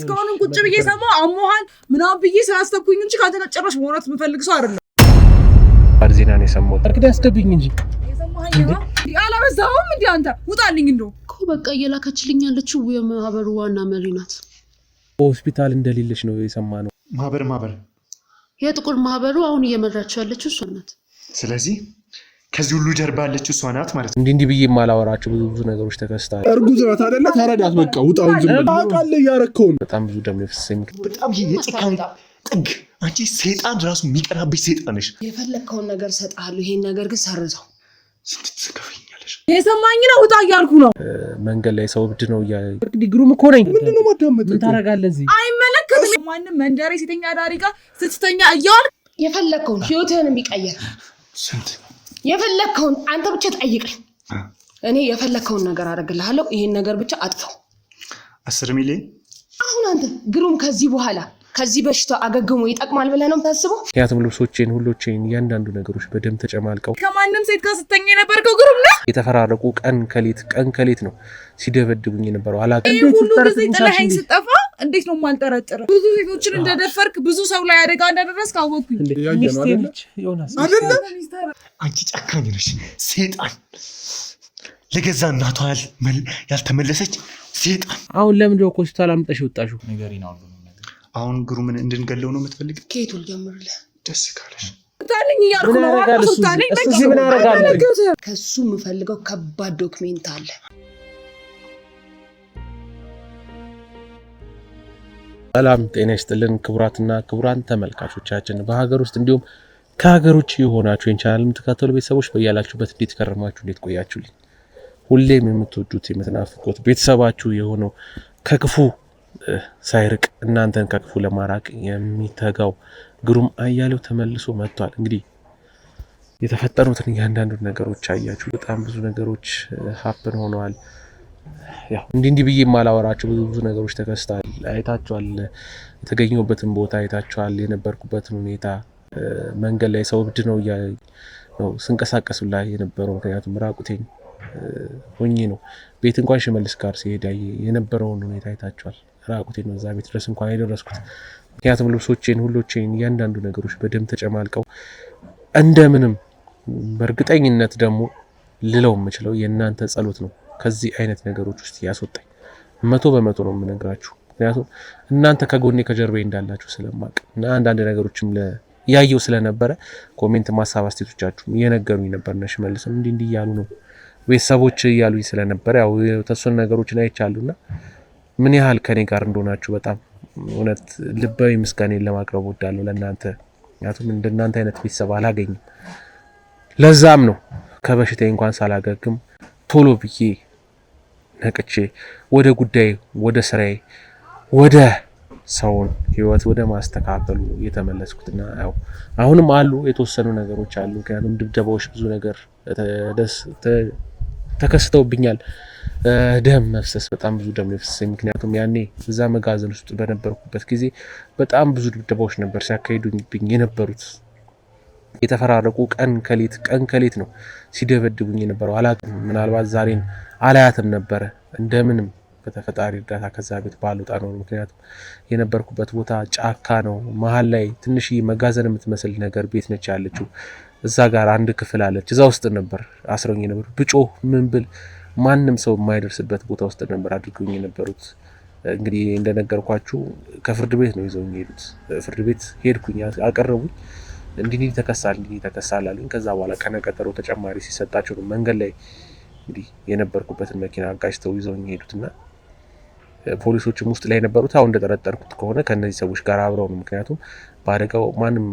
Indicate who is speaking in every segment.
Speaker 1: እስካሁንም ቁጭ ብዬ ሰማው አሞሃል ምናምን ብዬ ስላስተኩኝ እንጂ ካተነጨራሽ ወራት ምፈልግ ሰው አይደለም።
Speaker 2: አርዚና ነው የሰማው ታርክዳ ያስደብኝ እንጂ
Speaker 1: የሰማኸኝ ነው ያላበዛውም እንዴ አንተ ውጣልኝ እንደው
Speaker 3: እኮ በቃ እየላከችልኝ ያለችው የማህበሩ ዋና መሪ ናት።
Speaker 2: ሆስፒታል እንደሌለች ነው የሰማነው።
Speaker 4: ማህበር
Speaker 3: የጥቁር ማህበሩ አሁን እየመራች ያለችው እሷ ናት።
Speaker 4: ስለዚህ ከዚህ ሁሉ ጀርባ ያለችው እሷ ናት ማለት ነው።
Speaker 2: እንዲህ ብዬ ማላወራቸው ብዙ ነገሮች ተከስተዋል።
Speaker 5: እርጉዝ ናት አይደለ? ታረዳት በቃ ውጣውን ዝም ብለህ አቃለ ያረከውን
Speaker 2: በጣም ብዙ ደም ይፈሰኝ።
Speaker 4: በጣም የጭካኔ ጥግ። አንቺ ሰይጣን ራሱ የሚቀናብሽ ሰይጣን ነሽ።
Speaker 3: የፈለከውን ነገር ሰጣለሁ፣ ይሄን ነገር ግን ሰርዘው።
Speaker 4: ስትከፈኛለሽ
Speaker 1: የሰማኝ ነው ውጣ እያልኩ ነው።
Speaker 2: መንገድ ላይ ሰው ብድ ነው ግሩም እኮ ነኝ።
Speaker 5: ምንድነው ማዳመጥ?
Speaker 2: ምን ታረጋለህ እዚህ?
Speaker 1: አይመለከትም። ማንንም መንደሬ ሴተኛ ዳሪ ጋር ስትተኛ እያልክ
Speaker 3: የፈለከውን ህይወትህን የሚቀየር የፈለከውን አንተ ብቻ ጠይቀኝ። እኔ የፈለከውን ነገር አደርግልሃለሁ። ይሄን ነገር ብቻ አጥፋው።
Speaker 4: 10 ሚሊዮን
Speaker 3: አሁን አንተ ግሩም ከዚህ በኋላ ከዚህ በሽታ አገግሞ ይጠቅማል ብለህ ነው የምታስበው?
Speaker 2: ምክንያቱም ልብሶቼን ሁሎቼን እያንዳንዱ ነገሮች በደም ተጨማልቀው
Speaker 1: ከማንም ሴት ጋር ስተኛ የነበርከው ግሩም ነው።
Speaker 2: የተፈራረቁ ቀን ከሌት ነው ሲደበድቡኝ የነበረው። አላውቅም
Speaker 1: ይሄ ሁሉ ጊዜ ጥለኸኝ ስጠፋ እንዴት ነው የማልጠረጥረው? ብዙ ሴቶችን እንደደፈርክ ብዙ ሰው ላይ አደጋ እንዳደረስክ አወኩኝ።
Speaker 4: አንቺ ጨካኝ ነሽ ሰይጣን። ለገዛ እናቷ ያልተመለሰች ሰይጣን።
Speaker 2: አሁን ለምን ነው ሆስፒታል አምጥተሽ ወጣሽው?
Speaker 4: አሁን ግሩምን እንድንገለው ነው የምትፈልጊው?
Speaker 3: ከየት ልጀምርልህ?
Speaker 4: ደስ ካለሽ
Speaker 1: ታልኝ ያርኩ ነው ታልኝ።
Speaker 2: እሱ ምን አደረጋለሁ?
Speaker 3: ከሱ የምፈልገው ከባድ ዶክሜንት አለ።
Speaker 2: ሰላም ጤና ይስጥልን ክቡራትና ክቡራን ተመልካቾቻችን፣ በሀገር ውስጥ እንዲሁም ከሀገር ውጭ የሆናችሁ የቻናል የምትከታተሉ ቤተሰቦች በያላችሁበት እንዴት ከረማችሁ? እንዴት ቆያችሁልኝ? ሁሌም የምትወዱት የምትናፍቁት ቤተሰባችሁ የሆነው ከክፉ ሳይርቅ እናንተን ከክፉ ለማራቅ የሚተጋው ግሩም አያሌው ተመልሶ መጥቷል። እንግዲህ የተፈጠሩትን እያንዳንዱ ነገሮች አያችሁ። በጣም ብዙ ነገሮች ሀፕን ሆነዋል። ያው እንዲህ ብዬ ማላወራቸው ብዙ ነገሮች ተከስተዋል። አይታችኋል። የተገኘሁበትን ቦታ አይታችኋል። የነበርኩበትን ሁኔታ መንገድ ላይ ሰው ብድ ነው ስንቀሳቀሱ ላይ የነበረው። ምክንያቱም ራቁቴን ሆኜ ነው። ቤት እንኳን ሽመልስ ጋር ሲሄድ የነበረውን ሁኔታ አይታችኋል። ራቁቴን ነው እዛ ቤት ድረስ እንኳን የደረስኩት። ምክንያቱም ልብሶቼን ሁሎቼን እያንዳንዱ ነገሮች በደም ተጨማልቀው እንደምንም በእርግጠኝነት ደግሞ ልለው የምችለው የእናንተ ጸሎት ነው ከዚህ አይነት ነገሮች ውስጥ ያስወጣኝ። 100% ነው የምነግራችሁ። ምክንያቱም እናንተ ከጎኔ ከጀርባዬ እንዳላችሁ ስለማቅ እና አንዳንድ ነገሮችም ያየው ስለነበረ ኮሜንት ማሳብ አስተያየቶቻችሁም እየነገሩኝ ነበር። ነሽ መልስም እንዲህ እያሉ ነው ቤተሰቦች እያሉኝ ስለነበረ ያው ተወሰኑ ነገሮችን አይቻሉና ምን ያህል ከኔ ጋር እንደሆናችሁ በጣም እውነት ልባዊ ምስጋናን ለማቅረብ ወዳለሁ ለእናንተ። ምክንያቱም እንደናንተ አይነት ቤተሰብ አላገኝም። ለዛም ነው ከበሽታዬ እንኳን ሳላገግም ቶሎ ብዬ ነቅቼ ወደ ጉዳይ ወደ ስራዬ ወደ ሰውን ህይወት ወደ ማስተካከሉ የተመለስኩትና ያው አሁንም አሉ የተወሰኑ ነገሮች አሉ። ምክንያቱም ድብደባዎች ብዙ ነገር ተከስተውብኛል። ደም መፍሰስ፣ በጣም ብዙ ደም መፍሰስ። ምክንያቱም ያኔ እዛ መጋዘን ውስጥ በነበርኩበት ጊዜ በጣም ብዙ ድብደባዎች ነበር ሲያካሂዱብኝ የነበሩት። የተፈራረቁ ቀን ከሌት ነው ሲደበድቡኝ የነበረው። አላውቅም፣ ምናልባት ዛሬን አላያትም ነበረ። እንደምንም በተፈጣሪ እርዳታ ከዛ ቤት ባልወጣ ነው። ምክንያቱም የነበርኩበት ቦታ ጫካ ነው። መሀል ላይ ትንሽዬ መጋዘን የምትመስል ነገር ቤት ነች ያለችው። እዛ ጋር አንድ ክፍል አለች። እዛ ውስጥ ነበር አስረውኝ ነበር። ብጮህ ምን ብል ማንም ሰው የማይደርስበት ቦታ ውስጥ ነበር አድርገውኝ የነበሩት። እንግዲህ እንደነገርኳችሁ ከፍርድ ቤት ነው ይዘውኝ ሄዱት። ፍርድ ቤት ሄድኩኝ፣ አቀረቡኝ። እንዲህ ተከሳል አሉኝ። ከዛ በኋላ ቀነቀጠሮ ተጨማሪ ሲሰጣቸው ነው መንገድ ላይ እንግዲህ የነበርኩበትን መኪና አጋጭተው ይዘውኝ ሄዱትና ፖሊሶችም ውስጥ ላይ የነበሩት አሁን እንደጠረጠርኩት ከሆነ ከነዚህ ሰዎች ጋር አብረው ነው። ምክንያቱም በአደጋው ማንም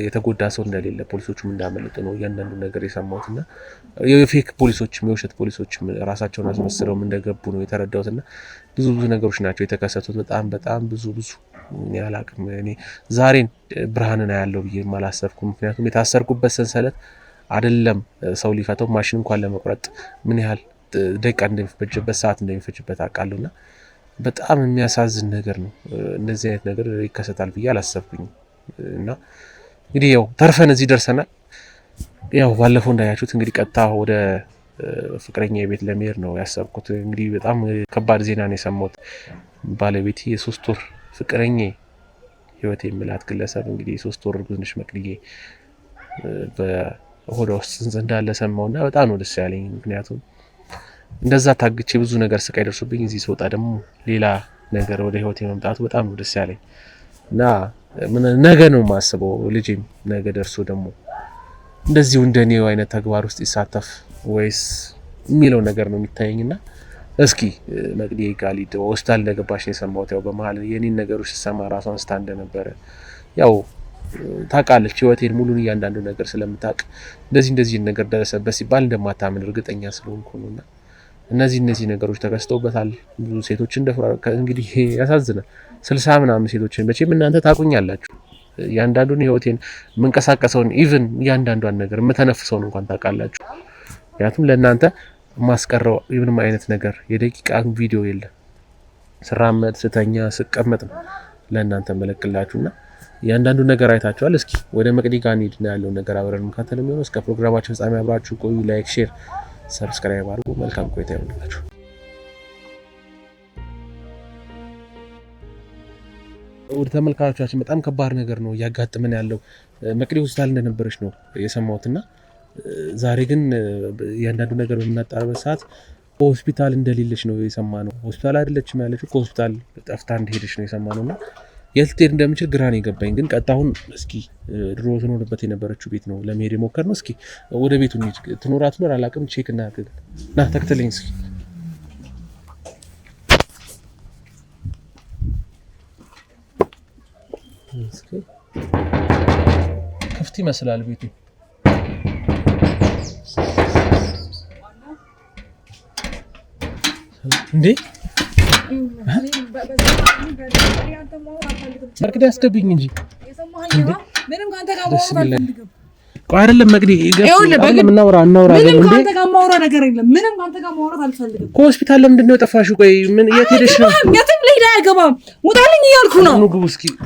Speaker 2: የተጎዳ ሰው እንደሌለ ፖሊሶቹም እንዳመለጡ ነው እያንዳንዱ ነገር የሰማሁትና የፌክ ፖሊሶችም የውሸት ፖሊሶችም ራሳቸውን አስመስለውም እንደገቡ ነው የተረዳሁትና ብዙ ነገሮች ናቸው የተከሰቱት። በጣም ብዙ እኔ አላቅም። እኔ ዛሬን ብርሃንን ያለው ብዬ አላሰብኩም። ምክንያቱም የታሰርኩበት ሰንሰለት አይደለም ሰው ሊፈተው ማሽን እንኳን ለመቁረጥ ምን ያህል ደቂቃ እንደሚፈጅበት ሰዓት እንደሚፈጅበት አውቃለሁና በጣም የሚያሳዝን ነገር ነው። እንደዚህ አይነት ነገር ይከሰታል ብዬ አላሰብኩኝም እና እንግዲህ ያው ተርፈን እዚህ ደርሰናል። ያው ባለፈው እንዳያችሁት እንግዲህ ቀጥታ ወደ ፍቅረኛ ቤት ለመሄድ ነው ያሰብኩት። እንግዲህ በጣም ከባድ ዜና ነው የሰማሁት። ባለቤቴ የ3 ወር ፍቅረኛ ህይወት የምላት ግለሰብ እንግዲህ 3 ወር ጉዝንሽ መቅድዬ በሆዷ ውስጥ እንዳለ ሰማውና በጣም ነው ደስ ያለኝ። ምክንያቱም እንደዛ ታግቼ ብዙ ነገር ስቃይ ደርሶብኝ እዚህ ስወጣ ደግሞ ሌላ ነገር ወደ ህይወቴ መምጣቱ በጣም ነው ደስ ያለኝ እና ነገ ነው ማስበው ልጄም ነገ ደርሶ ደግሞ እንደዚሁ እንደኔው አይነት ተግባር ውስጥ ይሳተፍ ወይስ የሚለው ነገር ነው የሚታየኝና እስኪ መቅዲዬ ጋሊድ ሆስፒታል እንደገባሽ ነው የሰማሁት። ያው በመሃል የኔን ነገሮች ሲሰማ ራሷን ስታንደ ነበር። ያው ታውቃለች ህይወቴን ሙሉን እያንዳንዱ ነገር ስለምታውቅ እንደዚህ ነገር ደረሰበት ሲባል እንደማታምን እርግጠኛ ስለሆንኩ ነውና እነዚህ ነገሮች ተከስተውበታል። ብዙ ሴቶች እንግዲህ ያሳዝናል። 60 ምናምን ሴቶችን መቼም እናንተ ታቁኛላችሁ። ያንዳንዱን ህይወቴን መንቀሳቀሰውን ኢቭን ያንዳንዷን ነገር መተነፍሰውን እንኳን ታውቃላችሁ። ምክንያቱም ለእናንተ ማስቀረው ምንም አይነት ነገር የደቂቃ ቪዲዮ የለም። ስራመድ ስተኛ ስቀመጥ ነው ለእናንተ መለክላችሁና ያንዳንዱ ነገር አይታችኋል። እስኪ ወደ መቅዲ ጋር እንሂድና ያለው ነገር አብረን እንካተለም ይሆን። እስከ ፕሮግራማችን ፍጻሜ አብራችሁ ቆዩ። ላይክ፣ ሼር፣ ሰብስክራይብ አድርጉ። መልካም ቆይታ ይሁንላችሁ። ወደ ተመልካቾቻችን በጣም ከባድ ነገር ነው ያጋጥመን ያለው። መቅዲ ሆስፒታል እንደነበረች ነው የሰማሁትና ዛሬ ግን ያንዳንዱ ነገር በመናጣረበት ሰዓት ሆስፒታል እንደሌለች ነው የሰማነው። ሆስፒታል አይደለችም ያለችው ከሆስፒታል ጠፍታ እንደሄደች ነው የሰማነውና የት ልትሄድ እንደምችል ግራ ነው የገባኝ። ግን ቀጣሁን እስኪ ድሮ ትኖርበት የነበረችው ቤት ነው ለመሄድ የሞከርነው። እስኪ ወደ ቤቱ እንሂድ። ትኖር አላውቅም። ቼክ እናድርግ። ና ተከተለኝ እስኪ። ክፍት ይመስላል ቤቱ። እንዴ መቅዲ አስገብኝ እንጂ
Speaker 1: ምንም ካንተ ጋር ማውራት አልፈልግም።
Speaker 2: ቆይ አይደለም መቅዲ እናውራ
Speaker 1: ምንም ካንተ ጋር ማውራት ነገር የለም። ምንም ካንተ ጋር ማውራት አልፈልግም።
Speaker 2: ከሆስፒታል ለምንድን ነው የጠፋሽው? ቆይ ምን የት ሄደሽ ነው?
Speaker 1: የትም ልሄድ አይገባም። ውጣልኝ እያልኩ ነው።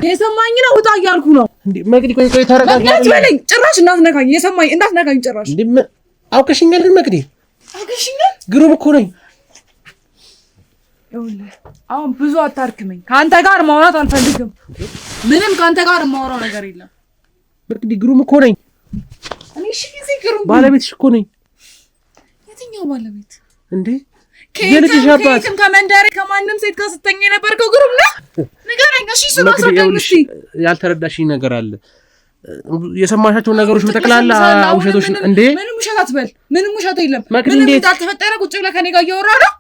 Speaker 1: የሰማኝ ነው ውጣ እያልኩ ነው።
Speaker 2: እንዴ መቅዲ ቆይ ተረጋጋ።
Speaker 1: ጭራሽ እንዳትነካኝ። የሰማኝ እንዳትነካኝ ጭራሽ።
Speaker 2: እንዴ አውቀሽኛል ግን መቅዲ?
Speaker 1: አውቀሽኛል?
Speaker 2: ግሩም እኮ ነኝ።
Speaker 1: አሁን ብዙ አታርክመኝ። ካንተ ጋር ማውራት አልፈልግም። ምንም ካንተ ጋር ማውራው ነገር የለም።
Speaker 2: መቅዲ ግሩም እኮ ነኝ
Speaker 1: እኔ። እሺ ጊዜ ግሩም
Speaker 2: ባለቤትሽ እኮ ነኝ።
Speaker 1: የትኛው ባለቤት
Speaker 2: እንዴ?
Speaker 1: የልጅሽ አባት ከመንደሬ ከማንም ሴት ጋር ስተኛ የነበርከው ግሩም ነህ? ንገረኝ። እሺ ስለሰደኝ እሺ።
Speaker 2: ያልተረዳሽኝ ነገር አለ። የሰማሻቸው ነገሮች በተከላላ ውሸቶች እንዴ?
Speaker 1: ምንም ውሸት አትበል። ምንም ውሸት የለም። ምንም እንዳልተፈጠረ ቁጭ ብለህ ከኔ ጋር እያወራህ ነው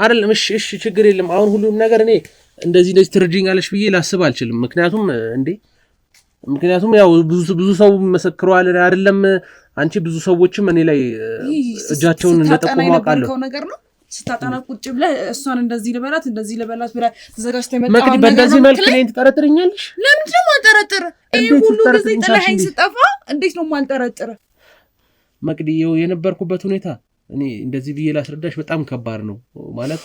Speaker 2: አይደለም? እሺ ችግር የለም። አሁን ሁሉም ነገር እኔ እንደዚህ ትረጂኛለሽ ብዬ ላስብ አልችልም። ምክንያቱም ያው ብዙ ሰው መስክሯል አይደለም? አንቺ ብዙ ሰዎችም እኔ ላይ እጃቸውን እንደጠቆሙ አውቃለሁ።
Speaker 1: ነገር ነው ስታጠና ቁጭ ብለህ እሷን እንደዚህ ልበላት ብለህ ተዘጋጅተህ መጣ።
Speaker 2: መቅዲ በእንደዚህ መልክ እኔን ትጠረጥርኛለሽ?
Speaker 1: ለምንድን ነው የማልጠረጥር? ይሄ ሁሉ ጊዜ ጥለኸኝ ስጠፋ እንዴት ነው የማልጠረጥር?
Speaker 2: መቅዲ የነበርኩበት ሁኔታ እኔ እንደዚህ ብዬ ላስረዳሽ በጣም ከባድ ነው። ማለት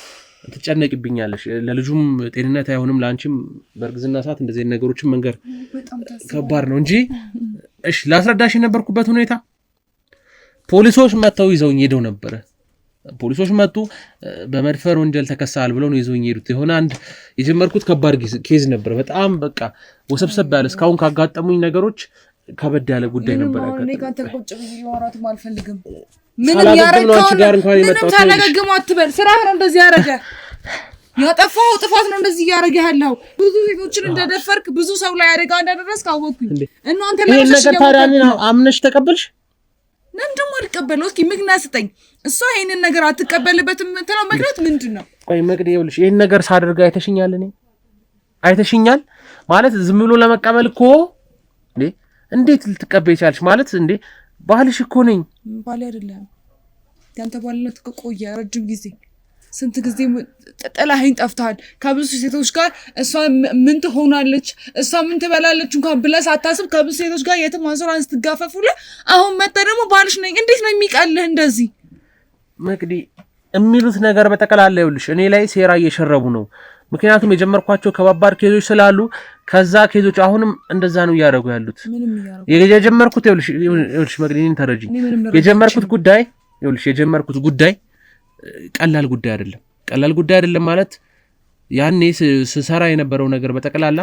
Speaker 2: ትጨነቅብኛለሽ። ለልጁም ጤንነት አይሆንም፣ ለአንቺም በእርግዝና ሰዓት እንደዚህ ነገሮችን መንገር ከባድ ነው እንጂ እሺ ላስረዳሽ የነበርኩበት ሁኔታ ፖሊሶች መጥተው ይዘውኝ ሄደው ነበረ። ፖሊሶች መጡ፣ በመድፈር ወንጀል ተከሳል ብለው ነው ይዘውኝ ሄዱት። የሆነ አንድ የጀመርኩት ከባድ ኬዝ ነበር። በጣም በቃ ወሰብሰብ ያለ እስካሁን ካጋጠሙኝ ነገሮች ከበድ ያለ ጉዳይ ነበር።
Speaker 1: እኔ ካንተ ቁጭ ብዬ ማውራትም አልፈልግም። ምንም ያረጋው ታለጋግም አትበል። ስራህ ነው እንደዚህ ያረጋ። ያጠፋው ጥፋት ነው እንደዚህ ያረጋ ያለው። ብዙ ሴቶችን እንደደፈርክ ብዙ ሰው ላይ አደጋ እንዳደረስክ አወቅኩኝ። እናንተ ለምን
Speaker 2: ነገር አምነሽ ተቀበልሽ?
Speaker 1: ለምንድን ነው አልቀበለው? እስኪ ምክንያት ስጠኝ። እሷ ይሄንን ነገር አትቀበልበትም የምትለው ምክንያት ምንድን ነው?
Speaker 2: ቆይ መቅዲ ይኸውልሽ ይሄን ነገር ሳደርግ አይተሽኛል? እኔ አይተሽኛል ማለት ዝም ብሎ ለመቀበል እኮ እንዴ እንዴት ልትቀበይ ቻልሽ? ማለት እንዴ ባልሽ እኮ ነኝ።
Speaker 1: ባል አይደለም ያንተ ባልነት ቆየ ረጅም ጊዜ። ስንት ጊዜ ጥለኸኝ ጠፍተሃል ከብዙ ሴቶች ጋር። እሷ ምን ትሆናለች እሷ ምን ትበላለች እንኳን ብለህ ሳታስብ ከብዙ ሴቶች ጋር የትም አንሶላን ስትጋፈፉልህ አሁን መጥተህ ደግሞ ባልሽ ነኝ። እንዴት ነው የሚቀልህ እንደዚህ?
Speaker 2: መቅዲ የሚሉት ነገር በጠቅላላ ይኸውልሽ እኔ ላይ ሴራ እየሸረቡ ነው። ምክንያቱም የጀመርኳቸው ከባባድ ኬዞች ስላሉ ከዛ ኬዞች አሁንም እንደዛ ነው እያደረጉ ያሉት። የጀመርኩት ይኸውልሽ መቅዲን ተረጂ የጀመርኩት ጉዳይ ቀላል ጉዳይ አይደለም ማለት ያኔ ስሰራ የነበረው ነገር በጠቅላላ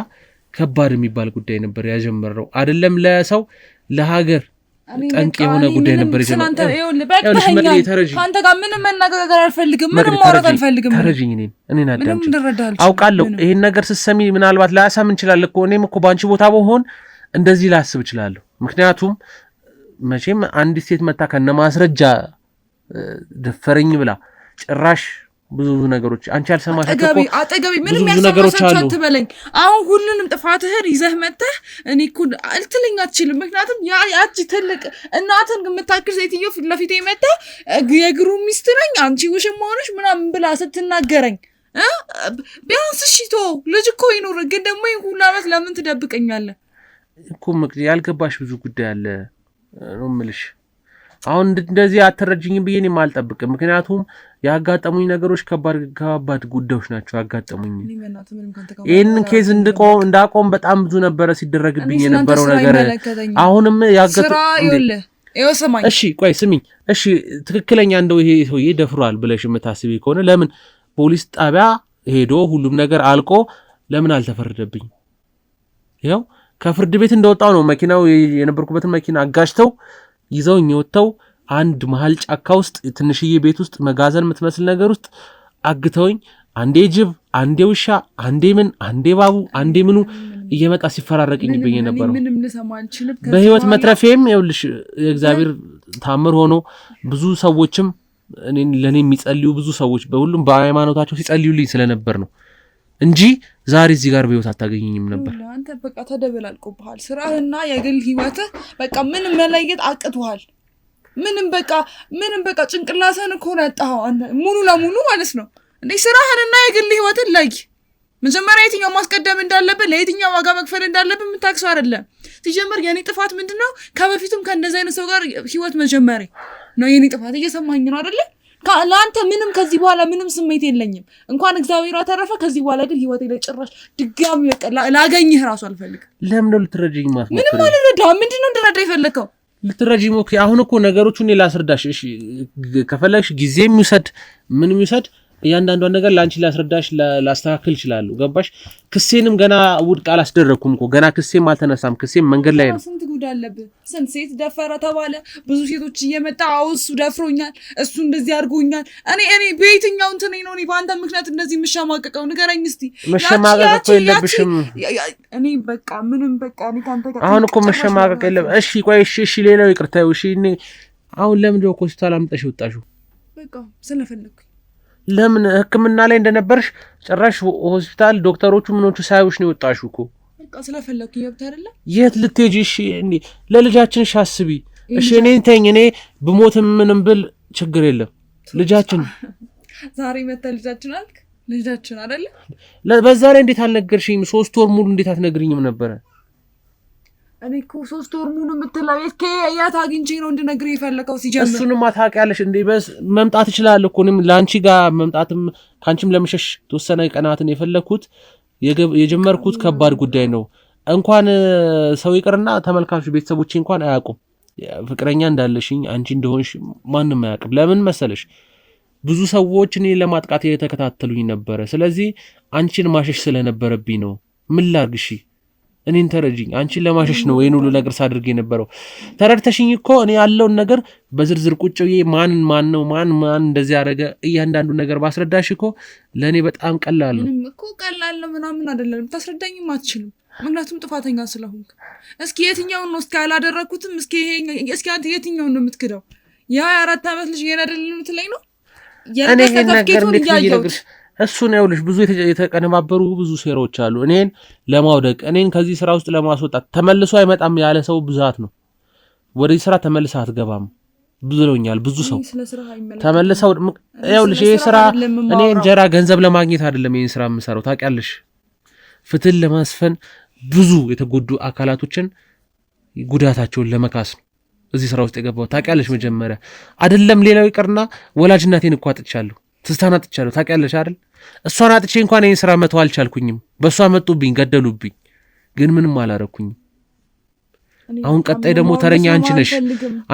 Speaker 2: ከባድ የሚባል ጉዳይ ነበር ያጀመረው አይደለም ለሰው ለሀገር ጠንቅ የሆነ ጉዳይ ነበር
Speaker 1: የጀመረው ካንተ ጋር ምንም መነጋገር አልፈልግም ምንም ማውራት አልፈልግም
Speaker 2: ተረጅኝ እኔን አዳምጪ አውቃለሁ ይሄን ነገር ስትሰሚ ምናልባት ላያሳምን ይችላል እኮ እኔም እኮ ባንቺ ቦታ በሆን እንደዚህ ላስብ ይችላል ምክንያቱም መቼም አንዲት ሴት መታ ከነ ማስረጃ ደፈረኝ ብላ ጭራሽ ብዙ ነገሮች አንቺ አልሰማሽም እኮ
Speaker 1: አጠገቢ ምንም ያሰማሻቸው አትበለኝ አሁን ሁሉንም ጥፋትህን ይዘህ መተህ እኔ እኮ አልትለኝ አትችልም ምክንያቱም ያቺ ትልቅ እናትን የምታክል ሴትዮ ፊት ለፊቴ መተህ የግሩ ሚስት ነኝ አንቺ ውሽም ሆነሽ ምናምን ብላ ስትናገረኝ ቢያንስ ሽቶ ልጅ እኮ ይኖር ግን ደግሞ ሁሉ አመት ለምን ትደብቀኛለህ
Speaker 2: እኮ ያልገባሽ ብዙ ጉዳይ አለ ነው የምልሽ አሁን እንደዚህ አትረጅኝም ብዬ እኔም አልጠብቅም ምክንያቱም ያጋጠሙኝ ነገሮች ከባድ ጉዳዮች ናቸው ያጋጠሙኝ ይሄንን ኬዝ እንዳቆም በጣም ብዙ ነበረ ሲደረግብኝ የነበረው ነገር አሁንም እሺ ቆይ ስሚኝ እሺ ትክክለኛ እንደው ይሄ ሰውዬ ደፍሯል ብለሽ የምታስቢ ከሆነ ለምን ፖሊስ ጣቢያ ሄዶ ሁሉም ነገር አልቆ ለምን አልተፈረደብኝ ያው ከፍርድ ቤት እንደወጣው ነው መኪናው የነበርኩበትን መኪና አጋጭተው ይዘውኝ ወጥተው አንድ መሃል ጫካ ውስጥ ትንሽዬ ቤት ውስጥ መጋዘን የምትመስል ነገር ውስጥ አግተውኝ አንዴ ጅብ አንዴ ውሻ አንዴ ምን አንዴ ባቡ አንዴ ምኑ እየመጣ ሲፈራረቅኝ ይብኝ ነበር በህይወት መትረፌም ይኸውልሽ የእግዚአብሔር ታምር ሆኖ ብዙ ሰዎችም ለኔ የሚጸልዩ ብዙ ሰዎች በሁሉም በሃይማኖታቸው ሲጸልዩልኝ ስለነበር ነው እንጂ ዛሬ እዚህ ጋር በህይወት አታገኘኝም ነበር
Speaker 1: አንተ በቃ ተደበላልቆብሃል ስራህና የግል ህይወትህ በቃ ምንም መለየት አቅቷል ምንም በቃ ጭንቅላትህን እኮ ነው ያጣኸው ሙሉ ለሙሉ ማለት ነው እንዴ ስራህንና የግል ህይወትን ለይ መጀመሪያ የትኛው ማስቀደም እንዳለብህ ለየትኛው ዋጋ መክፈል እንዳለብህ የምታክሰው አይደለም ሲጀመር የኔ ጥፋት ምንድነው ከበፊቱም ከእንደዚህ አይነት ሰው ጋር ህይወት መጀመሪ ነው የኔ ጥፋት እየሰማኝ ነው አይደለ ለአንተ ምንም ከዚህ በኋላ ምንም ስሜት የለኝም እንኳን እግዚአብሔር አተረፈ ከዚህ በኋላ ግን ህይወቴ ላይ ጭራሽ ድጋሚ በቃ ላገኝህ ራሱ አልፈልግም
Speaker 2: ለምን ነው ልትረጂኝ ማለት ነው
Speaker 1: ምንም አልረዳም ምንድነው እንድረዳ የፈለከው
Speaker 2: ልትረጂኝ ኦኬ አሁን እኮ ነገሮቹን ላስረዳሽ እሺ ከፈለግሽ ጊዜም ይውሰድ ምንም ይውሰድ እያንዳንዷን ነገር ላንቺ ላስረዳሽ ላስተካክል ይችላል ገባሽ ክሴንም ገና ውድቅ አላስደረኩም እኮ ገና ክሴም አልተነሳም ክሴም መንገድ ላይ ነው
Speaker 1: ስንት ጉድ አለብህ ስንት ሴት ደፈረ ተባለ ብዙ ሴቶች እየመጣ እሱ ደፍሮኛል እሱ እንደዚህ አድርጎኛል እኔ በየትኛው እንትን ነው እኔ በአንተ ምክንያት እንደዚህ መሸማቀቀው ንገረኝ እስቲ
Speaker 2: መሸማቀቅ እኮ የለብሽም
Speaker 1: እኔ በቃ ምንም በቃ እኔ ካንተ ጋር
Speaker 2: አሁን እኮ መሸማቀቅ የለም እሺ ቆይ እሺ ሌላው ይቅርታው እሺ አሁን ለምን ነው ሆስፒታል አምጣሽ ወጣሽው
Speaker 1: በቃ ስለፈለኩ
Speaker 2: ለምን ህክምና ላይ እንደነበርሽ ጭራሽ ሆስፒታል ዶክተሮቹ ምኖቹ ሳይውሽ ነው ወጣሽው እኮ
Speaker 1: በቃ ስለፈለኩ ይብታ አይደለ
Speaker 2: የት ልትሄጂ እሺ ለልጃችን ሻስቢ እሺ እኔን ተኝ እኔ ብሞትም ምንም ብል ችግር የለም ልጃችን
Speaker 1: ዛሬ መጣ ልጃችን አልክ ልጃችን አይደለ
Speaker 2: በዛ ላይ እንዴት አልነገርሽኝም 3 ወር ሙሉ እንዴት አትነግሪኝም ነበር
Speaker 1: እኔ እኮ 3 ወር ሙሉ የምትለው የት አግኝቼ ነው እንድነግርህ የፈለከው ሲጀምር
Speaker 2: እሱንም አታውቂያለሽ እንዴ በስ መምጣት ይችላል እኮ እኔም ላንቺ ጋር መምጣትም ካንቺም ለመሸሽ ተወሰነ ቀናትን የፈለኩት የጀመርኩት ከባድ ጉዳይ ነው እንኳን ሰው ይቅርና ተመልካቹ ቤተሰቦቼ እንኳን አያውቁም ፍቅረኛ እንዳለሽኝ አንቺ እንደሆንሽ ማንንም አያውቅም ለምን መሰለሽ ብዙ ሰዎች እኔ ለማጥቃት የተከታተሉኝ ነበር ስለዚህ አንቺን ማሸሽ ስለነበረብኝ ነው ምን ላርግሽ እኔን ተረጂኝ አንቺን ለማሸሽ ነው ወይኑ ነገር ሳድርግ የነበረው ተረድተሽኝ እኮ እኔ ያለውን ነገር በዝርዝር ቁጭ ብዬ ማን ነው ማን እንደዚህ ያደረገ እያንዳንዱ ነገር ባስረዳሽ እኮ ለኔ በጣም ቀላል ነው
Speaker 1: እኮ ቀላል ነው ምናምን አይደለም ታስረዳኝም አትችልም ምክንያቱም ጥፋተኛ ስለሆንክ እስኪ የትኛውን ነው እስኪ ያላደረኩትም እስኪ አንተ የትኛውን ነው የምትክደው ያ 4 አመት ልጅ የኔ አይደለም የምትለኝ ነው
Speaker 2: እኔ ይሄን ነገር እንዴት እሱ ነው ልጅ ብዙ የተቀነባበሩ ብዙ ሴራዎች አሉ እኔን ለማውደቅ እኔን ከዚህ ስራ ውስጥ ለማስወጣት ተመልሶ አይመጣም ያለ ሰው ብዛት ነው ወደዚህ ስራ ተመልሰ አትገባም ብሎኛል ብዙ ሰው ተመልሰው ልጅ ይሄ ስራ እኔ እንጀራ ገንዘብ ለማግኘት አይደለም ይሄን ስራ የምሰራው ታውቂያለሽ ፍትል ለማስፈን ብዙ የተጎዱ አካላቶችን ጉዳታቸውን ለመካስ ነው እዚህ ስራ ውስጥ የገባው ታውቂያለሽ መጀመሪያ አይደለም ሌላው ይቀርና ወላጅ እናቴን እኮ አጥቻለሁ ትስታናጥቻለሁ ታውቂያለሽ አይደል እሷን አጥቼ እንኳን ይሄን ስራ መተው አልቻልኩኝም በሷ መጡብኝ ገደሉብኝ ግን ምንም አላረኩኝም አሁን ቀጣይ ደግሞ ተረኛ አንቺ ነሽ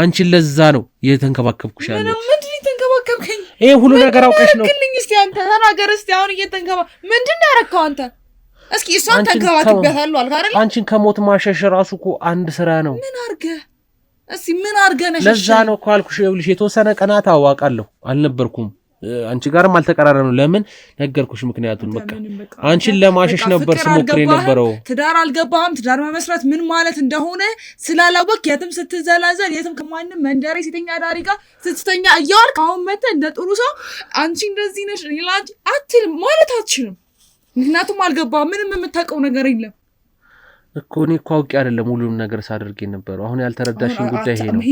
Speaker 2: አንቺን ለዛ ነው የተንከባከብኩሽ ያለው
Speaker 1: ምንም ምንድን ተንከባከብከኝ
Speaker 2: ይሄ ሁሉ ነገር አውቀሽ ነው?
Speaker 1: ግልኝ እስቲ አንተ ተናገር እስቲ። አሁን እየተንከባ ምንድነው ያረከው አንተ? እስኪ እሷን ተንከባክበታለሁ አልካ አይደል?
Speaker 2: አንቺን ከሞት ማሸሽ ራሱ እኮ አንድ ስራ ነው።
Speaker 1: ምን አርገ እስቲ ምን አርገ ነሽ?
Speaker 2: ለዛ ነው እኮ አልኩሽ። ይኸውልሽ የተወሰነ ቀናት አዋቃለሁ አልነበርኩም አንቺ ጋርም አልተቀራረንም። ለምን ነገርኩሽ? ምክንያቱም በቃ አንቺን ለማሸሽ ነበር ስሞክር የነበረው።
Speaker 1: ትዳር አልገባህም። ትዳር መመስረት ምን ማለት እንደሆነ ስላላወቅ የትም ስትዘላዘል የትም ከማንም መንደሬ ሴተኛ ዳሪ ጋር ስትተኛ እያዋልክ አሁን መተህ እንደ ጥሩ ሰው አንቺ እንደዚህ ነሽ ላንቺ አትልም ማለት አትችልም። ምክንያቱም አልገባህም። ምንም የምታውቀው ነገር የለም
Speaker 2: እኮ። እኔ እኮ አውቄ አይደለም ሁሉንም ነገር ሳደርግ የነበረው። አሁን ያልተረዳሽኝ ጉዳይ ይሄ ነው።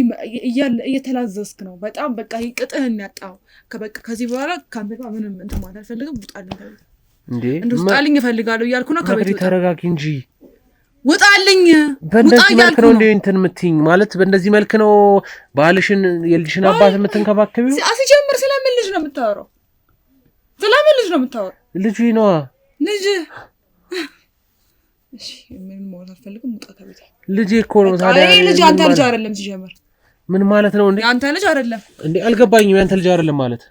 Speaker 1: እየተላዘዝክ ነው በጣም በቃ ይቅጥህን ያጣው። ከበቃ ከዚህ በኋላ ካንተ ጋር ምንም እንትን ማለት አልፈልግም። ውጣልኝ ከቤት እንዴ! ውጣልኝ እፈልጋለሁ እያልኩ ነው። ከቤት
Speaker 2: ተረጋጊ እንጂ
Speaker 1: ውጣልኝ።
Speaker 2: በእንደዚህ መልክ ነው እንዴ እንትን የምትይኝ? ማለት በእንደዚህ መልክ ነው ባልሽን የልጅሽን አባት የምትንከባከቢው?
Speaker 1: ሲጀምር ስለምን ልጅ ነው የምታወራው? ስለምን ልጅ ነው የምታወራው?
Speaker 2: ልጅ ነው ልጅ።
Speaker 1: እሺ ምን ማለት አልፈልግም። ውጣ ከቤት።
Speaker 2: ልጅ እኮ ነው ታዲያ።
Speaker 1: ልጅ አንተ ልጅ አይደለም ሲጀምር።
Speaker 2: ምን ማለት ነው እንዴ?
Speaker 1: አንተ ልጅ አይደለም
Speaker 2: እንዴ? አልገባኝም። ያንተ ልጅ አይደለም ማለት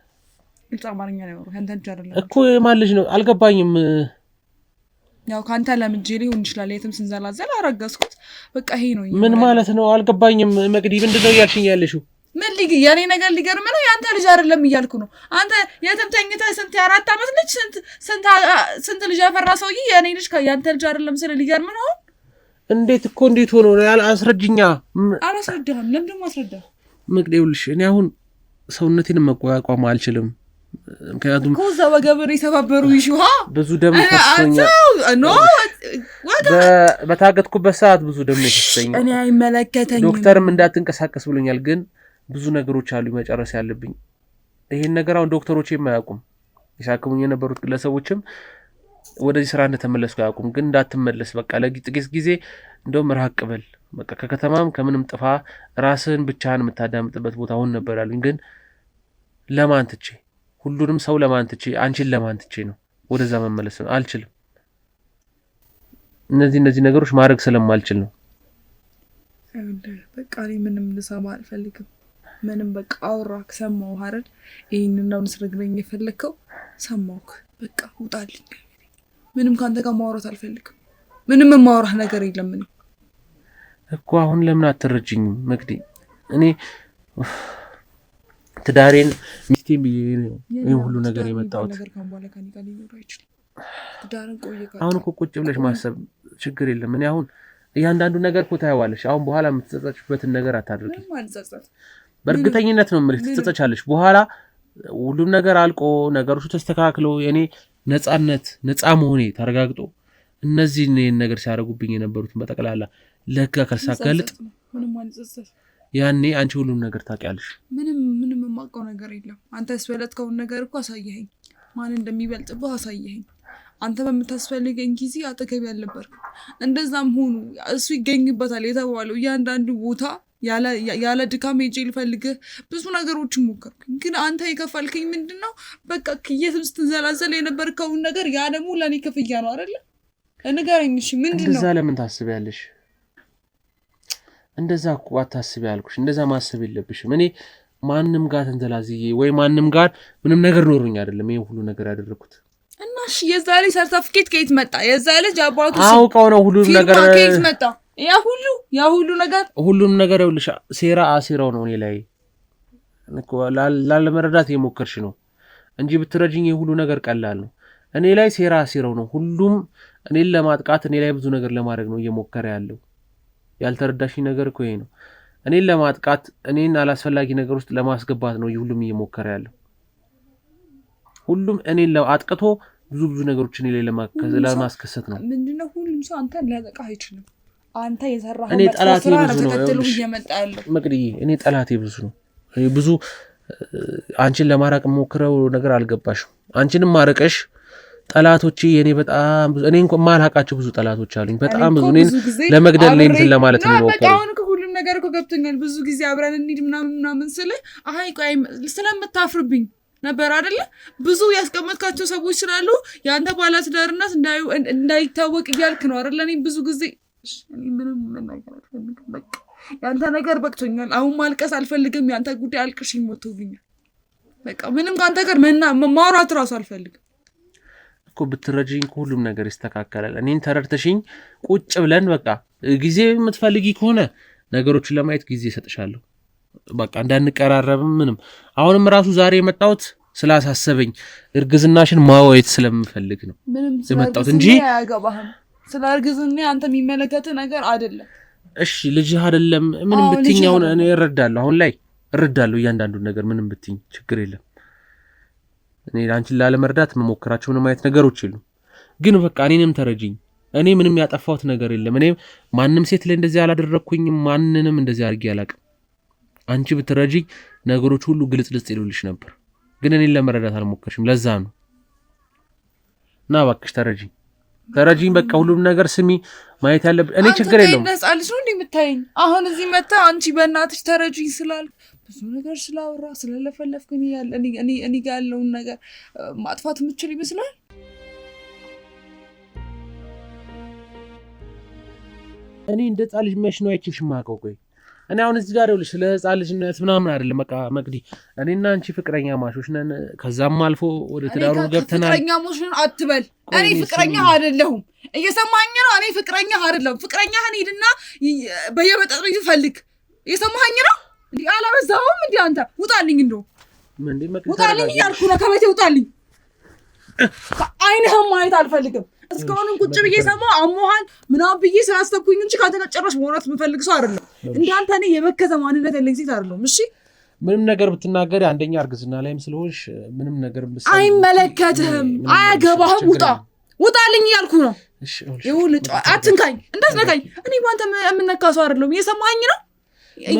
Speaker 1: ግልጽ አማርኛ ነው። ያንተ ልጅ አይደለም
Speaker 2: እኮ የማን ልጅ ነው? አልገባኝም።
Speaker 1: ያው ካንተ ለምጄ ሊሆን ይችላል። የትም ስንዘላዘል አረጋስኩት። በቃ ይሄ ነው።
Speaker 2: ምን ማለት ነው? አልገባኝም። መቅዲ ምንድነው እያልሽኝ ያለሽው?
Speaker 1: ምን የኔ ነገር ሊገርም ነው። ያንተ ልጅ አይደለም እያልኩ ነው። አንተ የትም ተኝተህ ስንት 4 ዓመት ልጅ ስንት ልጅ ያፈራ ሰውዬ የኔ ልጅ ያንተ ልጅ አይደለም ስለ ሊገርም ነው። እንዴት ሆኖ አስረጅኛ። አላስረዳህም። ለምን ደግሞ አስረዳህ?
Speaker 2: መቅዲ ይኸውልሽ እኔ አሁን ሰውነቴን መቋቋም አልችልም። ምክንያቱም
Speaker 1: ኮዛ ወገብር ይሰባበሩ ይሹሃ
Speaker 2: ብዙ ደም ተፈሰኛ
Speaker 1: ኖ
Speaker 2: በታገትኩበት ሰዓት ብዙ ደም ተፈሰኛ።
Speaker 1: እኔ አይመለከተኝም።
Speaker 2: ዶክተርም እንዳትንቀሳቀስ ብሎኛል። ግን ብዙ ነገሮች አሉ መጨረስ ያለብኝ። ይሄን ነገር አሁን ዶክተሮች የማያውቁም ይሳክሙኝ የነበሩት ግለሰቦችም ወደዚህ ስራ እንደተመለስኩ ያውቁም። ግን እንዳትመለስ በቃ ለጥቂት ጊዜ እንደውም ራቅ በል በቃ ከከተማም ከምንም ጥፋ ራስህን ብቻህን የምታዳምጥበት ቦታ ሆን ነበር ያሉኝ። ግን ለማን ትቼ ሁሉንም ሰው ለማን ትቼ አንቺን ለማን ትቼ ነው ወደዛ መመለስ አልችልም። እነዚህ ነገሮች ማድረግ ስለማልችል ነው።
Speaker 1: በቃ እኔ ምንም ልሰማ አልፈልግም። ምንም በቃ አውራክ ሰማሁ አይደል? ይሄንን ነው ልትነግረኝ የፈለከው? ሰማሁክ። በቃ ውጣልኝ። ምንም ካንተ ጋር ማውራት አልፈልግም። ምንም የማወራህ ነገር የለም። እኔ
Speaker 2: እኮ አሁን ለምን አትረጅኝም መቅዲ? እኔ ትዳሬን ሚስቴን ብዬ ነው ይሄን ሁሉ ነገር የመጣሁት። አሁን እኮ ቁጭ ብለሽ ማሰብ ችግር የለም። እኔ አሁን እያንዳንዱ ነገር እኮ ታያዋለሽ። አሁን በኋላ የምትጸጸችበትን ነገር አታድርጊ። በእርግጠኝነት ነው የምልሽ ትጸጸቻለሽ። በኋላ ሁሉም ነገር አልቆ ነገሮቹ ተስተካክሎ የኔ ነፃ መሆኔ ተረጋግጦ እነዚህን ነገር ሲያደርጉብኝ የነበሩትን በጠቅላላ ለህግ ካልሳጋልጥ ያኔ አንቺ ሁሉም ነገር ታውቂያለሽ።
Speaker 1: ምንም የማውቀው ነገር የለም። አንተ ያስበለጥከውን ነገር እኮ አሳየኸኝ። ማን እንደሚበልጥብህ አሳየኸኝ። አንተ በምታስፈልገኝ ጊዜ አጠገብ ያልነበርክ። እንደዛም ሆኑ እሱ ይገኝበታል የተባለው እያንዳንዱ ቦታ ያለ ድካም ሄጄ ልፈልግህ ብዙ ነገሮችን ሞከርኩኝ። ግን አንተ የከፈልከኝ ምንድነው? በቃ የትም ስትንዘላዘል የነበርከውን ነገር ያ ደግሞ ለእኔ ክፍያ ነው አይደለ? ንገረኝ እሺ ምንድነው?
Speaker 2: እንደዛ ለምን ታስቢያለሽ? እንደዛ እኮ አታስቢ ያልኩሽ። እንደዛ ማሰብ የለብሽም። እኔ ማንም ጋር ተንዘላዝዬ ወይ ማንም ጋር ምንም ነገር ኖሮኝ አይደለም ይሄን ሁሉ ነገር ያደረኩት።
Speaker 1: እና እሺ የዛ ልጅ ሰርቲፊኬት ከየት መጣ? የዛ ልጅ አባቱ
Speaker 2: አውቀው ነው ሁሉ ነገር
Speaker 1: ከየት መጣ? ያ ሁሉ ነገር
Speaker 2: ይኸውልሽ ሴራ አሲራው ነው እኔ ላይ እኮ ላለመረዳት የሞከርሽ ነው እንጂ ብትረጂኝ ይሄ ሁሉ ነገር ቀላል ነው። እኔ ላይ ሴራ አሲራው ነው ሁሉም እኔን ለማጥቃት እኔ ላይ ብዙ ነገር ለማድረግ ነው እየሞከረ ያለው። ያልተረዳሽኝ ነገር እኮ ይሄ ነው። እኔን ለማጥቃት እኔን አላስፈላጊ ነገር ውስጥ ለማስገባት ነው ሁሉም እየሞከረ ያለው። ሁሉም እኔን አጥቅቶ ብዙ ነገሮችን እኔ ላይ ለማስከሰት ነው።
Speaker 1: ምንድነው ሁሉም ሰው አንተን ሊያጠቃ አይችልም። አንተ የሰራኸው
Speaker 2: እኔ ጠላቴ ብዙ ነው
Speaker 1: መቅዲ።
Speaker 2: እኔ ጠላቴ ብዙ ነው። ብዙ አንቺን ለማራቅ ሞክረው ነገር አልገባሽም። አንቺንም ማረቀሽ ጠላቶቼ የኔ በጣም ብዙ እኔ እንኳን ማላቃቸው ብዙ ጠላቶች አሉኝ። በጣም ብዙ እኔን ለመግደል ነው እንትን ለማለት ነው
Speaker 1: በቃ አሁን ሁሉም ነገር እኮ ገብቶኛል። ብዙ ጊዜ አብረን እንሂድ ምናምን ስለ ቆይ ስለምታፍርብኝ ነበር አይደለ? ብዙ ያስቀመጥካቸው ሰዎች ስላሉ ያንተ ባለትዳርነት እንዳይታወቅ እያልክ ነው አይደለ? እኔ ብዙ ጊዜ ምንም ነገር አልፈልግም። በቃ ያንተ ነገር በቅቶኛል። አሁን ማልቀስ አልፈልግም። ያንተ ጉዳይ አልቅሽኝ ሞቶብኛል። በቃ ምንም ካንተ ጋር ማውራት ራሱ አልፈልግም
Speaker 2: እኮ ብትረጂኝ ሁሉም ነገር ይስተካከላል እኔን ተረድተሽኝ ቁጭ ብለን በቃ ጊዜ የምትፈልጊ ከሆነ ነገሮችን ለማየት ጊዜ ሰጥሻለሁ በቃ እንዳንቀራረብ ምንም አሁንም ራሱ ዛሬ የመጣሁት ስላሳሰበኝ እርግዝናሽን ማወይት ስለምፈልግ ነው የመጣሁት እንጂ
Speaker 1: አያገባህም ስለ እርግዝና አንተ የሚመለከት ነገር አይደለም
Speaker 2: እሺ ልጅ አይደለም ምንም ብትኛው እኔ እረዳለሁ አሁን ላይ እረዳለሁ እያንዳንዱ ነገር ምንም ብትኝ ችግር የለም እኔ ላንቺ ላለመርዳት መሞከራቸው ምንም አይነት ነገሮች የሉ ግን በቃ እኔንም ተረጂኝ እኔ ምንም ያጠፋሁት ነገር የለም እኔ ማንንም ሴት ላይ እንደዚህ አላደረኩኝ ማንንም እንደዚህ አድርጌ አላቅም አንቺ ብትረጂኝ ነገሮች ሁሉ ግልጽ ይሉልሽ ነበር ግን እኔን ለመረዳት አልሞከርሽም ለዛ ነው እና እባክሽ ተረጂኝ በቃ ሁሉም ነገር ስሚ ማየት ያለብኝ እኔ ችግር የለውም
Speaker 1: ነጻልሽ ነው እንደምታየኝ አሁን እዚህ መጣ አንቺ በእናትሽ ተረጂኝ ስላል ብዙ ነገር ስላወራ ስለለፈለፍኩኝ ያለ እኔ ጋር ያለውን ነገር ማጥፋት የምችል ይመስላል
Speaker 2: እኔ እንደ ጻ ልጅ መሽ ነው አይችልሽ ማቀው ቆይ እኔ አሁን እዚህ ጋር ይኸውልሽ ስለ ህፃን ልጅነት ምናምን አይደለም በቃ መቅዲ እኔና አንቺ ፍቅረኛ ማሾች ነን ከዛም አልፎ ወደ ትዳሩ ገብተናል
Speaker 1: ፍቅረኛ ማሾች አትበል እኔ ፍቅረኛ አይደለሁም እየሰማኸኝ ነው እኔ ፍቅረኛ አይደለም ፍቅረኛህን ሄድና በየመጠጡ ይፈልግ እየሰማኸኝ ነው እንዴ አላበዛውም እንዴ አንተ ውጣልኝ እንደው
Speaker 2: እንዴ መቅዲ
Speaker 1: ውጣልኝ ያልኩህ ነው ከቤቴ ውጣልኝ አይንህም ማየት አልፈልግም እስካሁንም ቁጭ ብዬ ሰማው አሞሃል ምናምን ብዬ ስላስተኩኝ እንጂ ካተጨረሽ መውራት የምፈልግ ሰው አይደለም እንዳንተ እኔ የበከተ ማንነት ያለኝ ሴት አይደለም እሺ
Speaker 2: ምንም ነገር ብትናገሪ አንደኛ እርግዝና ላይም ስለሆንሽ ምንም ነገር
Speaker 1: አይመለከትህም አያገባህም ውጣልኝ ያልኩ ነው
Speaker 2: እሺ
Speaker 1: ይሁን አትንካኝ እንዳትነካኝ እኔ ባንተ የምነካ ሰው አይደለም እየሰማኸኝ ነው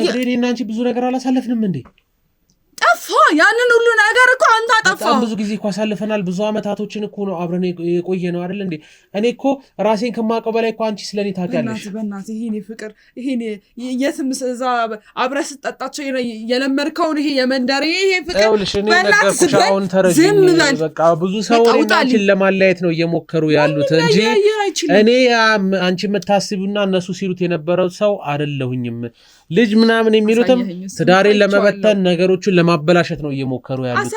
Speaker 2: መቅዲና አንቺ ብዙ ነገር አላሳለፍንም እንዴ
Speaker 1: ጠፋ ያንን ሁሉ ነገር እኮ አንተ አጠፋ
Speaker 2: በጣም ብዙ ጊዜ እኮ አሳልፈናል ብዙ አመታቶችን እኮ ነው አብረን የቆየ ነው አይደል እንዴ እኔ እኮ ራሴን ከማቀው በላይ እኮ አንቺ ስለኔ ታውቂያለሽ
Speaker 1: በእናትህ ይሄኔ ፍቅር ይሄኔ የትም እዛ አብረህ ስትጠጣቸው የለመድከውን ይሄ የመንደር ይሄ ፍቅር
Speaker 2: ይኸውልሽ እኔ ነገርኩሽ አሁን ተረጂኝ በቃ ብዙ ሰው እኔን ለማለያየት ነው እየሞከሩ ያሉት እንጂ እኔ አንቺ የምታስቢውና እነሱ ሲሉት የነበረው ሰው አይደለሁኝም ልጅ ምናምን የሚሉትም ትዳሬን ለመበተን ነገሮችን ለማበላሸት ነው እየሞከሩ ያሉት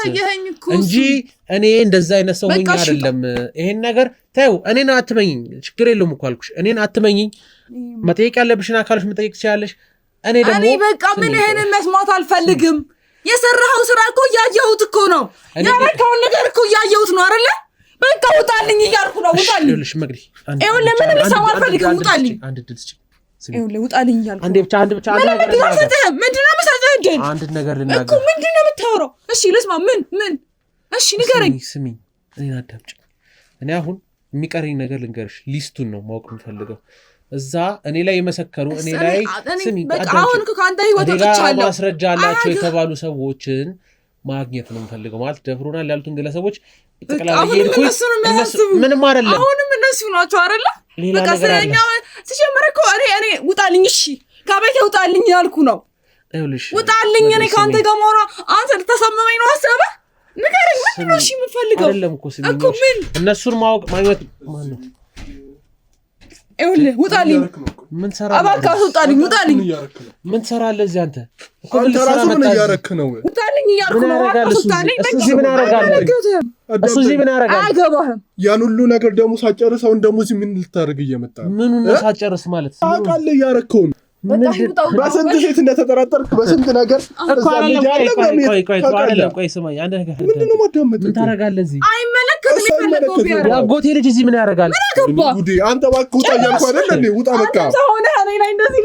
Speaker 2: እንጂ እኔ እንደዛ አይነት ሰው ሆኜ አይደለም ይሄን ነገር ታዩ እኔን አትመኝኝ ችግር የለውም እኮ አልኩሽ እኔን አትመኝኝ መጠየቅ ያለብሽን አካልሽ መጠየቅ ትችያለሽ እኔ በቃ ምን ይሄንን መስማት አልፈልግም የሰራኸው ስራ እኮ ያየሁት እኮ ነው ያረከውን ነገር እኮ ያየሁት ነው አይደለ በቃ ውጣልኝ እያልኩ ነው ውጣልኝ ይኸውልሽ መግዲ ይኸው ለምን ልሰማ አልፈልግም ውጣልኝ አንድ ድልጽ ይኸው ለውጣልኝ እያልኩ አንዴ ብቻ አንድ ነገር ምንድነው መሰጠህ እንዴ አንድ ነገር ልናገር እኮ ምንድነው የምታወራው እሺ ልስማ ምን እሺ ንገረኝ ስሚ እኔ አዳምጪ እኔ አሁን የሚቀረኝ ነገር ልንገርሽ ሊስቱን ነው ማወቅ የምፈልገው እዛ እኔ ላይ የመሰከሩ እኔ ላይ ስሚ በቃ አሁን ከአንተ ህይወት ወጥቻለሁ ማስረጃ አላቸው የተባሉ ሰዎችን ማግኘት ነው የምፈልገው ማለት ደፍሮናል ያሉትን ግለሰቦች ተቀላቀለ ይሄድኩኝ ምንም አይደለም አሁንም እነሱ ናቸው አይደለ በቃ ስለኛ ሲጀመር እኮ እኔ ውጣልኝ እሺ ከቤቴ ውጣልኝ ያልኩ ነው ይኸውልሽ ውጣልኝ እኔ ካንተ ጋር ማውራ አንተ ልታሳመመኝ ነው አሰበ ንገረኝ ምን ነው እሺ የምፈልገው አይደለም እኮ ምን እነሱን ማወቅ ማግኘት ማን ነው ይኸውልህ ውጣልኝ ምን ሰራ አባካስ ውጣልኝ ምን ሰራለህ እዚህ አንተ እኮ ምን ሰራ መጣህ ነው ውጣልኝ እያልኩ ነው ውጣልኝ እዚህ ምን ያደርጋል አያገባህም
Speaker 5: ያን ሁሉ ነገር ደግሞ ሳጨርሰው እንደሞ እዚህ ምን ልታደርግ እየመጣ
Speaker 2: ምኑን ነው ሳጨርስ ማለት
Speaker 5: አውቃለሁ ያረከውን በስንት ሴት እንደተጠራጠርክ በስንት ነገር
Speaker 2: እኮ ቆይ ስማኝ አንድ ነገር
Speaker 5: ምንድነው ማዳመጥ
Speaker 2: ምን ታረጋለህ እዚህ
Speaker 1: አይመለከትም ይፈልገው ቢያረጋ
Speaker 2: ያጎቴ ልጅ እዚህ ምን ያደርጋል
Speaker 5: ጉዲ አንተ እባክህ ውጣ እያልኩ አይደል እንዴ ውጣ በቃ
Speaker 1: አንተ ሆነ እኔ ላይ እንደዚህ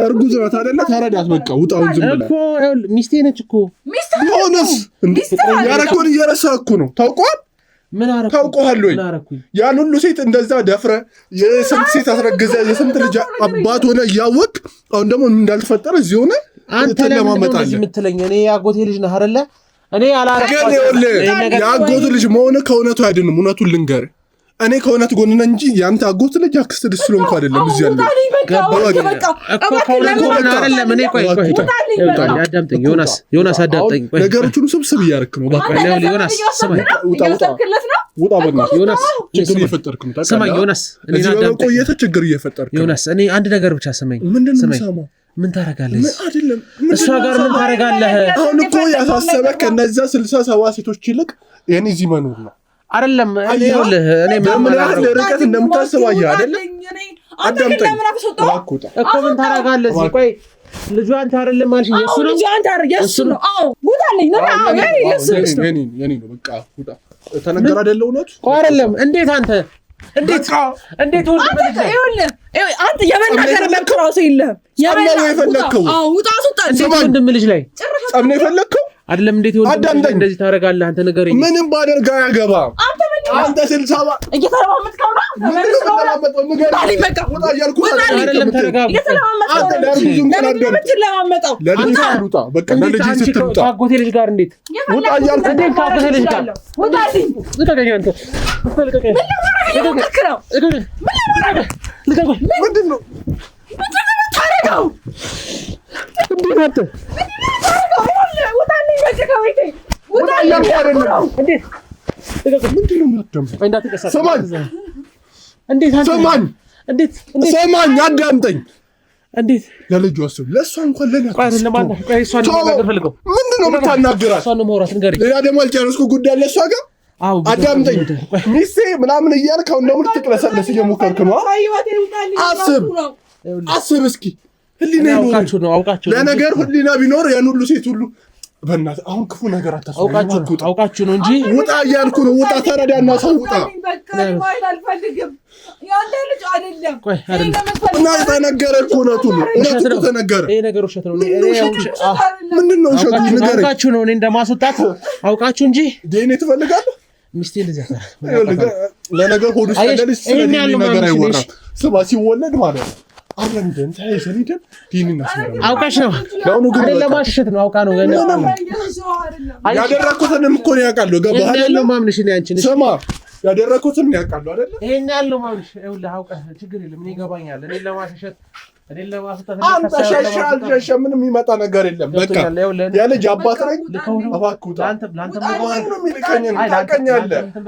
Speaker 5: እርጉዝ ናት አይደለ ተረዳት በቃ ውጣው ዝም ብለህ
Speaker 2: እኮ ሚስቴ ነች እኮ
Speaker 5: ቢሆንስ ያረከውን እየረሳህ እኮ ነው ታውቀዋል
Speaker 2: ምን አረኩ
Speaker 5: ታውቀዋል ወይ ያን ሁሉ ሴት እንደዛ ደፍረ የስንት ሴት አስረግዘ የስንት ልጅ አባት ሆነ ያወቅ አሁን ደግሞ እንዳልተፈጠረ እዚህ ሆነ
Speaker 2: አንተ ለምን የምትለኝ እኔ ያጎቴ ልጅ ነህ አይደለ እኔ አላረኩም
Speaker 5: ያጎቱ ልጅ መሆነ ከእውነቱ አይደለም እውነቱን ልንገር እኔ ከእውነት ጎን ነኝ እንጂ ያንተ አጎት ልጅ አክስት ልጅ ስለሆንኩ አይደለም እዚህ ያለው
Speaker 2: በቃ እኮ ከእውነት ጎን አይደለም እኔ ቆይ አዳምጠኝ ዮናስ አዳምጠኝ ቆይ
Speaker 5: ነገሮችን ስብስብ እያደረክ ነው
Speaker 2: በቃ ዮናስ ስማኝ
Speaker 5: ውጣ በእናትህ
Speaker 2: ዮናስ
Speaker 5: ችግር እየፈጠርክ ነው
Speaker 2: ስማኝ ዮናስ
Speaker 5: እኔ አዳምጠኝ ቆየተ ችግር እየፈጠርክ
Speaker 2: ዮናስ እኔ አንድ ነገር ብቻ ስማኝ ምን ታረጋለህ?
Speaker 5: አይደለም
Speaker 2: እሷ ጋር ምን ታረጋለህ?
Speaker 5: አሁን እኮ ያሳሰበህ ከነዛ 60-70 ሴቶች ይልቅ የኔ እዚህ መኖር ነው አይደለም? እኔ ምን ያህል ርቀት እንደምታስበው አይደለም? አዳምጠኝ
Speaker 2: እኮ ምን ታረጋለህ? እዚህ ቆይ ልጁ አንተ አይደለም ማለት የሱ ነው። አንተ አይደል የሱ ነው። አዎ ውጣልኝ ነው። አዎ
Speaker 5: የኔ ነው በቃ ውጣ። ተነገር አይደለ እውነቱ
Speaker 2: አይደለም። እንዴት አንተ እንዴት
Speaker 1: አንተ የመናገር መብት ራሱ የለህም።
Speaker 5: የፈለከው
Speaker 1: ውጣ አስወጣ።
Speaker 2: ወንድም ልጅ ላይ
Speaker 5: ጸብ ነው የፈለከው
Speaker 2: አይደለም? እንዴት ይወጣ እንደዚህ ታረጋለህ? አንተ ንገረኝ።
Speaker 5: ምንም ባደርጋ ያገባም አንተ 60
Speaker 1: እየተለማመጥከው ነው።
Speaker 5: ውጣ እያልኩ
Speaker 2: አይደለም? ተረጋጋ።
Speaker 5: አንተ ዳርጉዙን
Speaker 1: ለማመጣው
Speaker 5: ለልጅ ውጣ። በቃ ለልጅ ስትውጣ
Speaker 2: ከአጎቴ ልጅ ጋር እንዴት
Speaker 5: ውጣ እያልኩ
Speaker 2: እንዴት ከአጎቴ ልጅ ጋር
Speaker 1: ውጣልኝ።
Speaker 2: ልቀቀኝ አንተ ልቀቀኝ።
Speaker 5: ምንድን ነው
Speaker 1: ታረጋው?
Speaker 2: እንዴት አንተ
Speaker 1: ውጣልኝ። በቃ
Speaker 5: ውጣ እያልኩ አይደለም
Speaker 2: እንዴት
Speaker 5: ምንድን ነው የምትደምጠው?
Speaker 2: እንዳትቀሳቀስ
Speaker 5: ስማኝ
Speaker 2: እንዴት አንተ
Speaker 5: ስማኝ
Speaker 2: እንዴት
Speaker 5: ስማኝ አዳምጠኝ።
Speaker 2: እንዴት
Speaker 5: ለልጁ አስብ። ለእሷ እንኳን ለኔ
Speaker 2: እሷን ማናገር ፈልገው
Speaker 5: ምንድን ነው የምታናግራት?
Speaker 2: እሷን ነው ማውራት ንገረኝ።
Speaker 5: ሌላ ደግሞ አልጨረስኩ ጉዳይ ለእሷ ጋር አዳምጠኝ። ሚስቴ ምናምን እያልክ አሁን ደግሞ ልትቅለሰለስ እየሞከርክ ነው። አስብ እስኪ ህሊና
Speaker 2: አውቃችሁ ነው
Speaker 5: ለነገር ህሊና ቢኖር ያን ሁሉ ሴት ሁሉ በእናትህ አሁን ክፉ ነገር አታስብ።
Speaker 2: አውቃችሁ ነው እንጂ
Speaker 5: ውጣ እያልኩ ነው። ውጣ ተረዳና ሰው ውጣ። እና ተነገረ እኮ እውነቱን ነው። እውነቱ እኮ ተነገረ።
Speaker 2: ይሄ ነገር ውሸት ነው።
Speaker 5: ምንድን ነው ውሸቱ? ንገረኝ።
Speaker 2: አውቃችሁ ነው እኔ እንደማስወጣት አውቃችሁ እንጂ
Speaker 5: ዴኔ ትፈልጋለህ?
Speaker 2: ሚስቴ እንደዚያ
Speaker 5: ለነገር ሆዱ ስለልጅ ስለዚህ ነገር አይወራም። ስማ ሲወለድ ማለት ነው አረንደን ታይሰኒደን ዲንና ስለዚህ
Speaker 2: አውቃሽ ነው
Speaker 5: ለአሁኑ ግን
Speaker 2: ለማሽሸት ነው። አውቃ ነው
Speaker 5: ያደረኩትንም እኮ ነው ያውቃለሁ። ገባህ አይደል?
Speaker 2: ማምንሽ ነው አንቺ ነሽ።
Speaker 5: ስማ ያደረኩትም ነው ያውቃለሁ አይደል?
Speaker 2: ይሄን ያለው ማምንሽ ይኸውልህ፣ አውቀህ ችግር የለም። እኔ ይገባኛል። እኔ ለማሽሸት እኔ ለማስጣት
Speaker 5: አንተ ሸሻ ምንም የሚመጣ ነገር የለም። በቃ ያለጅ አባት ነኝ። አባኩታ ለአንተ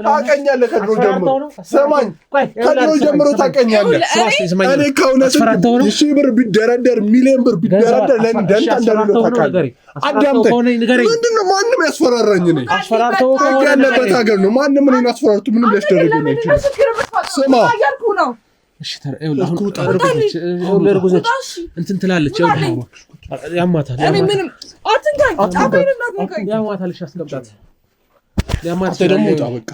Speaker 5: ታውቀኛለህ ከድሮ ጀምሮ ሰማኝ። ከድሮ ጀምሮ ታውቀኛለህ። እኔ ከእውነት ሺህ ብር ቢደረደር ሚሊዮን ብር ቢደረደር ለእኔ ደንታ እንደሌለው ታውቃለህ። አዳምጠኝ። ምንድን ነው ማንም ያስፈራራኝ? እኔ ህግ ያለበት ሀገር ነው። ማንም እኔን አስፈራርቱ ምንም ሊያስደርገኝ አይችልም። ስማ
Speaker 2: እሺ እርጉዝ ነች እንትን ትላለች። ያማታል። ያማታል። እሺ አስገብታት። ያማታል። ደግሞ ውጣ በቃ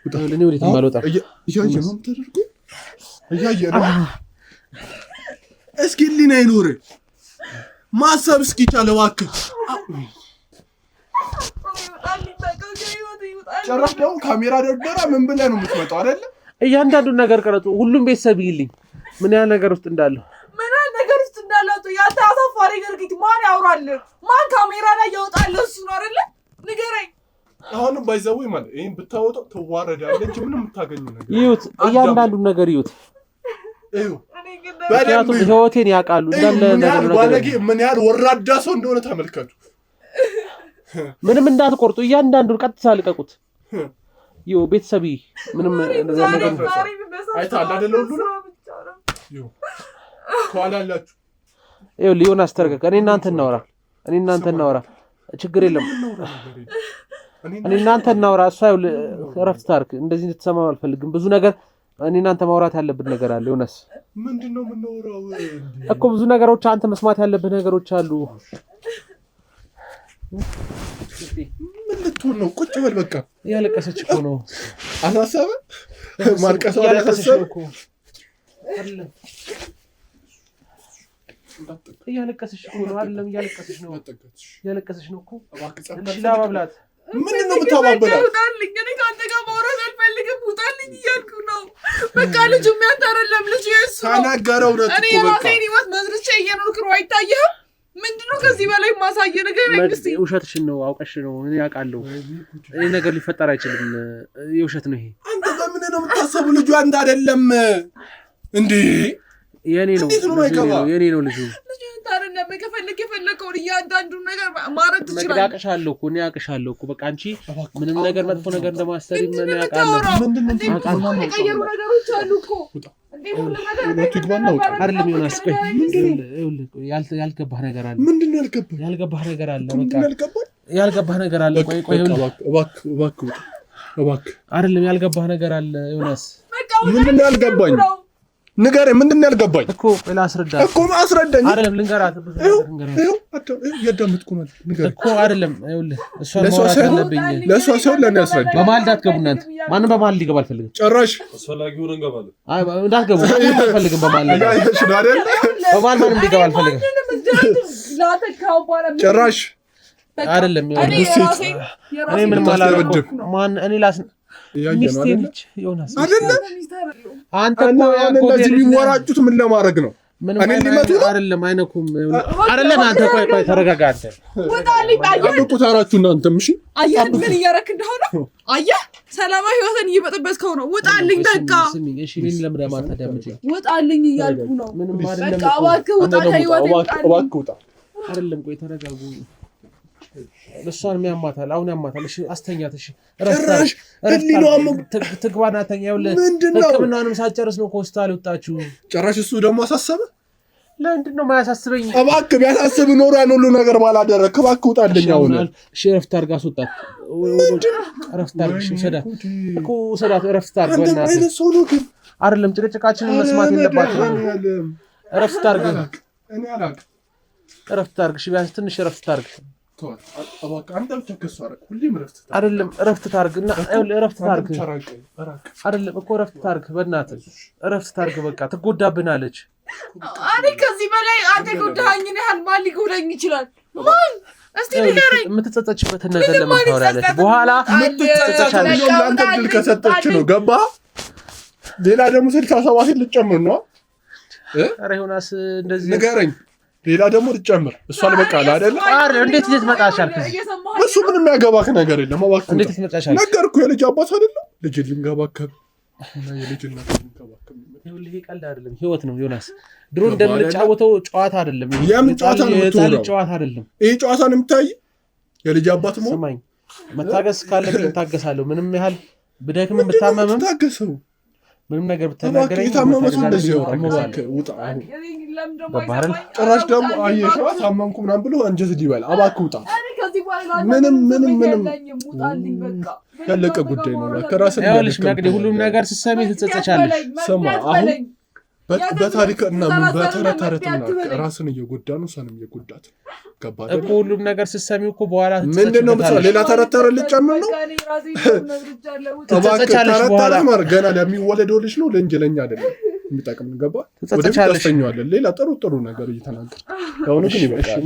Speaker 2: ውጣ። እኔ ወዴትም አልወጣም።
Speaker 5: እያየህ ነው የምታደርገው። እያየህ ነው። እስኪ ህሊና ይኑርህ። ማሰብ እስኪቻል እባክህ። ጭራሽ ደግሞ ካሜራ ደርደራ ምን ብለህ ነው የምትመጣው አይደለ?
Speaker 2: እያንዳንዱን ነገር ቀረጡ። ሁሉም ቤተሰብ ይልኝ ምን ያህል ነገር ውስጥ እንዳለው
Speaker 1: ያንተ አሳፋሪ ድርጊት ማን ያውራል? ማን ካሜራ ላይ ያወጣል? እሱ ነው አይደለ? ንገረኝ።
Speaker 5: አሁንም ባይዘው ማለት ይሄን ብታወጣው ትዋረዳለች። ምንም የምታገኘው ነገር
Speaker 2: ይዩት። እያንዳንዱን ነገር ይዩት። ምክንያቱም ህይወቴን ያውቃሉ እንዳለ
Speaker 5: ባለጌ ምን ያህል ወራዳ ሰው እንደሆነ ተመልከቱ።
Speaker 2: ምንም እንዳትቆርጡ። እያንዳንዱን ቀጥታ ልቀቁት። ይኸው ቤተሰብ ምንም ነገር
Speaker 5: አይተሃል አይደለ? ሁሉ ነው ይኸው ከኋላ ያላችሁ
Speaker 2: ይኸው ሊሆን አስተርገቀ። እኔ እናንተ እናወራ ችግር የለም። እኔ እናንተ እናወራ። እሷ እረፍት ታርክ። እንደዚህ እንድትሰማው አልፈልግም። ብዙ ነገር እኔ እናንተ ማውራት ያለብን ነገር አለ። ዮናስ
Speaker 5: ምንድነው የምናወራው
Speaker 2: እኮ? ብዙ ነገሮች አንተ መስማት ያለብህ ነገሮች አሉ።
Speaker 5: ምን ልትሆን ነው? ቁጭ በል በቃ።
Speaker 2: እያለቀሰች እኮ ነው።
Speaker 5: አሳሰበ ማልቀስ አላሳሰበ እኮ
Speaker 2: አይደለም። እያለቀሰች እኮ ነው። አይደለም እያለቀሰች ነው እኮ። ለማብላት
Speaker 5: ምንድን ነው የምታባበላት?
Speaker 1: ውጣልኝ። እኔ ከአንተ ጋር ማውራት አልፈልግም። ውጣልኝ እያልኩ ነው። በቃ ልጁ የሚያንተ አይደለም። ልጁ የእሱ ነው።
Speaker 5: ተናገረው ነው እኮ።
Speaker 1: እኔ የራሴን ህይወት መስርቼ እየኖርኩ ነው። አይታየህም? ምንድነው ከዚህ በላይ ማሳየ ነገር? እንግዲህ
Speaker 2: ውሸትሽን ነው። አውቀሽ ነው። እኔ ያውቃለሁ። ይሄ ነገር ሊፈጠር አይችልም። የውሸት ነው ይሄ።
Speaker 5: አንተ በምን ነው የምታሰቡ? ልጁ አንተ አይደለም እንዴ?
Speaker 2: የኔ ነው ልጁ።
Speaker 1: ታረነም ከፈለክ የፈለከውን እያንዳንዱን ነገር ማድረግ ትችላለህ።
Speaker 2: ያውቅሻለሁ እኮ በቃ አንቺ ምንም ነገር መጥፎ ነገር እንደማስተሪ ምን ያውቃለሁ።
Speaker 1: ምንድነው የቀየሩ ነገሮች አሉ እኮ እንዴ?
Speaker 2: አይደለም ዮናስ፣ ቆይ ያልገባህ ነገር አለ።
Speaker 5: ምንድነው ያልገባህ?
Speaker 2: ያልገባህ ነገር አለ።
Speaker 5: በቃ
Speaker 2: ያልገባህ ነገር አለ። ቆይ
Speaker 5: እባክህ
Speaker 2: አይደለም ያልገባህ ነገር አለ ዮናስ።
Speaker 5: ምንድነው ያልገባኝ? ንገረኝ፣ ምንድነው ያልገባኝ?
Speaker 2: እኮ ላስረዳ
Speaker 5: እኮ አስረዳኝ።
Speaker 2: አይደለም ልንገራት
Speaker 5: እያዳመጥኩ ነው። ንገረኝ
Speaker 2: እኮ አይደለም። ይኸውልህ እሷን ማውራት አለብኝ።
Speaker 5: ለእሷ ሳይሆን ለእኔ አስረዳኝ።
Speaker 2: በመሀል እንዳትገቡ እናንተ። ማንም በመሀል ሊገባ አልፈልግም።
Speaker 5: ጭራሽ
Speaker 4: አስፈላጊውን እንገባለን።
Speaker 2: አይ እንዳትገቡ አልፈልግም። በመሀል ማንም ሊገባ አልፈልግም።
Speaker 5: ጭራሽ
Speaker 2: አይደለም። እኔ ምንም አላደረኩም። እኔ ሚስቴ ነች ዮናስ
Speaker 5: አይደለም።
Speaker 2: አንተ
Speaker 5: እኮ እንደዚህ የሚወራጩት ምን ለማድረግ ነው? እኔ ሊመቱ ነው?
Speaker 2: አይደለም አይነኩም። አይደለም አንተ ቆይ ተረጋጋ። አንተ
Speaker 5: አልቁ ታራችሁ እናንተም። እሺ
Speaker 1: አየህ ምን እያደረክ እንደሆነ አየህ። ሰላማዊ ህይወትን እየበጠበጥከው ነው። ውጣልኝ በቃ።
Speaker 2: እሺ ምን ለምደማታ ዳምጪ
Speaker 1: ውጣልኝ እያልኩ ነው።
Speaker 2: ምንም አይደለም።
Speaker 1: በቃ እባክህ ውጣ ከህይወቴ።
Speaker 5: እባክህ ውጣ።
Speaker 2: አይደለም ቆይ ተረጋጉ። እሷን የሚያማታል አሁን ያማታል። እሺ አስተኛት። እሺ ረፍታሽ ትግባና ተኛ። ይኸውልህ ህክምናውንም ሳትጨርስ ነው ከሆስፒታል ወጣችሁ።
Speaker 5: ጭራሽ እሱ ደግሞ አሳሰበ።
Speaker 2: ለምንድን ነው የማያሳስበኝ?
Speaker 5: እባክህ ቢያሳስብ ኖሮ ያን ሁሉ ነገር ባላደረግህ። እባክህ ውጣልኝ አሁን።
Speaker 2: እሺ ረፍት አድርጋ አስወጣት። ረፍት አድርግ። እሺ ውሰዳት እኮ ውሰዳት። ረፍት አድርግ። በእናትህ
Speaker 5: አይነት ሰው ነው ግን
Speaker 2: አይደለም። ጭቅጭቃችንን መስማት የለባትም። ረፍት አድርግ።
Speaker 5: እኔ አላውቅም።
Speaker 2: ረፍት አድርግ። እሺ ቢያንስ ትንሽ ረፍት አድርግ። አይደለም እረፍት ታርግና እረፍት ታርግ። አይደለም እኮ እረፍት ታርግ። በእናትህ እረፍት ታርግ። በቃ ትጎዳብናለች።
Speaker 1: እኔ ከዚህ በላይ አንተ ጎዳኸኝን ያህል ማን ሊጎዳኝ ይችላል? ማን? እስቲ ንገረኝ።
Speaker 2: የምትጸጸችበትን ነገር ለምን ታወራለች? በኋላ
Speaker 5: የምትጸጸቻለች። ለአንተ ድል ከሰጠች ነው ገባህ? ሌላ ደግሞ 67 ልጨምር ነው።
Speaker 2: ኧረ ዮናስ እንደዚህ
Speaker 5: ንገረኝ። ሌላ ደግሞ ልጨምር። እሷ ልበቃል አይደለ?
Speaker 2: እንዴት ልትመጣሽ አልክ?
Speaker 5: እሱ ምንም የሚያገባህ ነገር የለም። እባክህ
Speaker 2: እንዴት ልትመጣሽ አልክ?
Speaker 5: ነገርኩህ። የልጅ አባት አይደለም? ልጅ ልንከባከብ እና የልጅ እናት ልንከባከብ።
Speaker 2: ይሄ ቀልድ አይደለም፣ ህይወት ነው ዮናስ። ድሮ እንደምንጫወተው ጨዋታ አይደለም።
Speaker 5: የምን ጨዋታ ነው የምትውለው?
Speaker 2: ጨዋታ አይደለም
Speaker 5: ይሄ ጨዋታ ነው የምታይ? የልጅ አባት መሆን።
Speaker 2: ስማኝ፣ መታገስ ካለብኝ እታገሳለሁ። ምንም ያህል ብደክምም ብታመምም
Speaker 5: ታገሰው።
Speaker 2: ምንም ነገር ብትናገረኝ
Speaker 5: የታመመ ሰው እንደዚህ ያወራል። እባክህ ውጣ። ጭራሽ ደግሞ አየሽ ታመምኩ ምናምን ብሎ አንጀት ሊበላ። እባክህ ውጣ። ምንም ያለቀ ጉዳይ ነው። ከራስህ
Speaker 2: ያለሽ መቅዲ ሁሉም ነገር ስትሰሚ ትጸጸቻለሽ።
Speaker 5: ስማ አሁን በታሪክ እና በተረት ተረትና ራስን እየጎዳ ነው፣ እሷንም እየጎዳት ገባህ
Speaker 2: እኮ። ሁሉም ነገር ስትሰሚው እኮ በኋላ
Speaker 5: ምንድን ነው የምትሰራው? ሌላ ተረት ልጨምር ነው?
Speaker 2: ትጸጸቻለሽ በኋላ።
Speaker 5: ገና ለሚወለደው ልጅ ነው ለእንጂ ለእኛ አይደለም የሚጠቅም ገባህ? ወደፊት ታስተኛዋለን። ሌላ ጥሩ ነገር እየተናገር አሁን ግን ይበቃል።